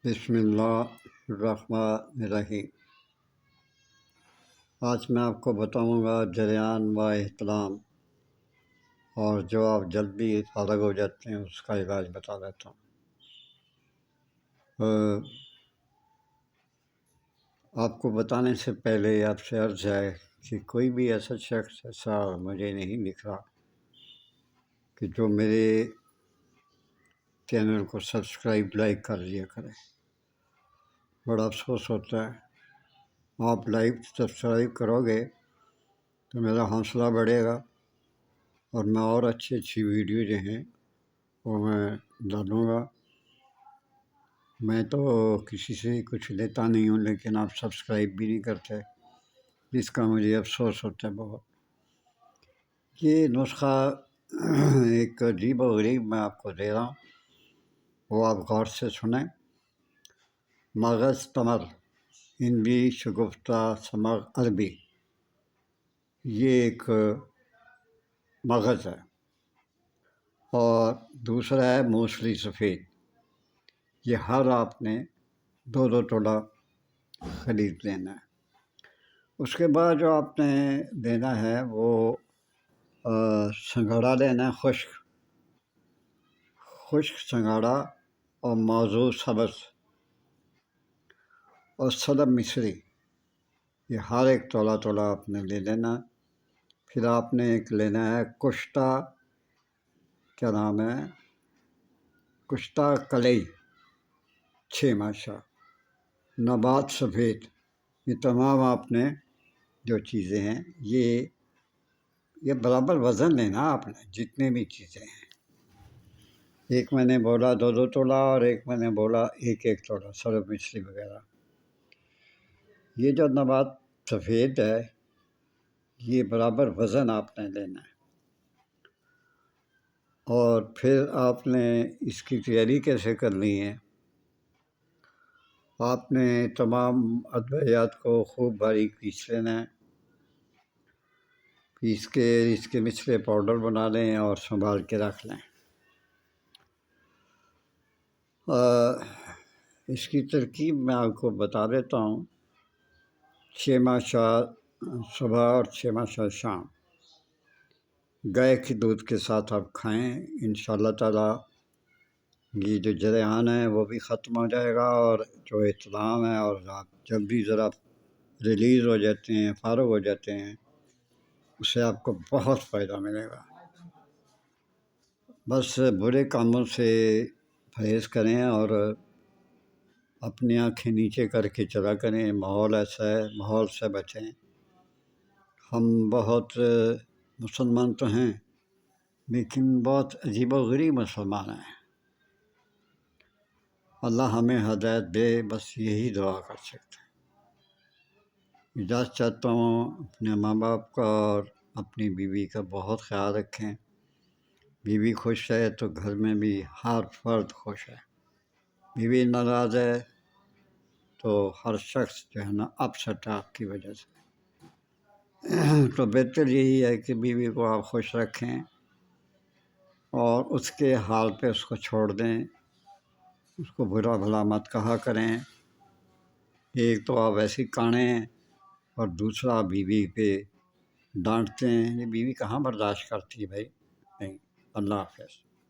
بسم اللہ الرحمن الرحیم۔ آج میں آپ کو بتاؤں گا جریان و احتلام، اور جو آپ جلدی فارغ ہو جاتے ہیں اس کا علاج بتا دیتا ہوں۔ آپ کو بتانے سے پہلے آپ سے عرض ہے کہ کوئی بھی ایسا شخص ایسا مجھے نہیں دکھ رہا کہ جو میرے چینل کو سبسکرائب لائک کر لیا کرے۔ بڑا افسوس ہوتا ہے۔ آپ لائک سبسکرائب کرو گے تو میرا حوصلہ بڑھے گا اور میں اور اچھی ویڈیو جو ہیں وہ میں ڈالوں گا۔ میں تو کسی سے کچھ لیتا نہیں ہوں، لیکن آپ سبسکرائب بھی نہیں کرتے، جس کا مجھے افسوس ہوتا ہے بہت۔ یہ نسخہ ایک عجیب و غریب میں آپ کو دے رہا ہوں، وہ آپ غور سے سنیں۔ مغز تمر ہندی شگفتہ سمغ عربی، یہ ایک مغز ہے، اور دوسرا ہے موسلی سفید۔ یہ ہر آپ نے دو ٹولا خرید لینا ہے۔ اس کے بعد جو آپ نے دینا ہے وہ سنگھاڑا لینا ہے، خشک سنگھاڑا، اور موضوع سبز اور سلب مصری، یہ ہر ایک تولا آپ نے لے لینا۔ پھر آپ نے ایک لینا ہے کشتہ، کیا نام ہے، کشتہ کلئی 6 ماشا، نبات سفید۔ یہ تمام آپ نے جو چیزیں ہیں یہ برابر وزن لینا آپ نے، جتنے بھی چیزیں ہیں۔ ایک میں نے بولا 2 تولا، اور ایک میں نے بولا 1 تولا سرب مچھلی وغیرہ۔ یہ جو نبات سفید ہے یہ برابر وزن آپ نے لینا ہے۔ اور پھر آپ نے اس کی تیاری کیسے کرنی ہے؟ آپ نے تمام ادویات کو خوب باریک پیس لینا ہے، پیس کے اس کے مچھلے پاؤڈر بنا لیں اور سنبھال کے رکھ لیں۔ اس کی ترکیب میں آپ کو بتا دیتا ہوں۔ 6 ماشا صبح اور 6 ماشا شام گائے کے دودھ کے ساتھ آپ کھائیں، انشاءاللہ تعالیٰ یہ جو جریان ہے وہ بھی ختم ہو جائے گا، اور جو احتلام ہے، اور آپ جب بھی ذرا ریلیز ہو جاتے ہیں، فارغ ہو جاتے ہیں، اس سے آپ کو بہت فائدہ ملے گا۔ بس برے کاموں سے پرہیز کریں اور اپنی آنکھیں نیچے کر کے چلا کریں۔ ماحول ایسا ہے، ماحول سے بچیں۔ ہم بہت مسلمان تو ہیں، لیکن بہت عجیب و غریب مسلمان ہیں۔ اللہ ہمیں ہدایت دے، بس یہی دعا کر سکتے ہیں۔ اجازت چاہتا ہوں، اپنے ماں باپ کا اور اپنی بیوی کا بہت خیال رکھیں۔ بیوی خوش ہے تو گھر میں بھی ہر فرد خوش ہے۔ بیوی ناراض ہے تو ہر شخص جو ہے نا اپسٹ ہے آپ کی وجہ سے۔ تو بہتر یہی ہے کہ بیوی کو آپ خوش رکھیں اور اس کے حال پہ اس کو چھوڑ دیں، اس کو برا بھلا مت کہا کریں۔ ایک تو آپ ایسی کانے ہیں، اور دوسرا بیوی پہ ڈانٹتے ہیں۔ یہ بیوی کہاں برداشت کرتی ہے بھائی؟ نہیں۔ اللہ حافظ۔